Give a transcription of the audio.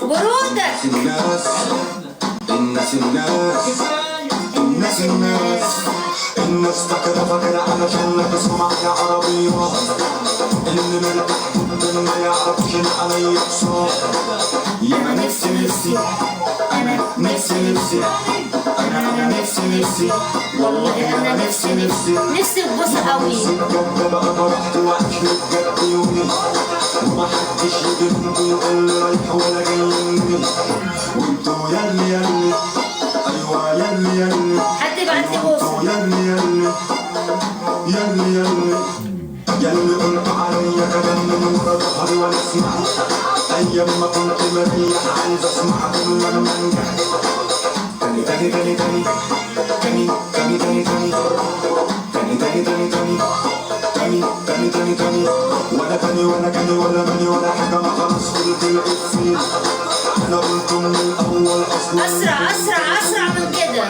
برودة. الناس الناس الناس الناس فاكرة علشان لابس معايا عربية اللي مرتاح جدا ما يعرفش ان عليا بصار. يا انا نفسي انا نفسي انا نفسي والله انا نفسي نفسي ببص قوي. بجد بقى فرحت وعشت بجد يومي ومحدش يجيبني يقول لي رايح ولا جاي مني وانتوا ياللي ايوه ياللي حد يبعت لي بوسة. ياللي قلتوا عليا كلام من ورا ظهري وانا سمعت ايام ما كنت مريح عايز اسمعكم لما انجح. تاني تاني تاني تاني تاني تاني تاني تاني تاني تاني تاني تاني تاني تاني تاني ولا تاني ولا كاني ولا ماني ولا حاجة ما خلاص قلت الإفيه. أنا قلت من الأول أصلا أسرع أسرع أسرع من كده.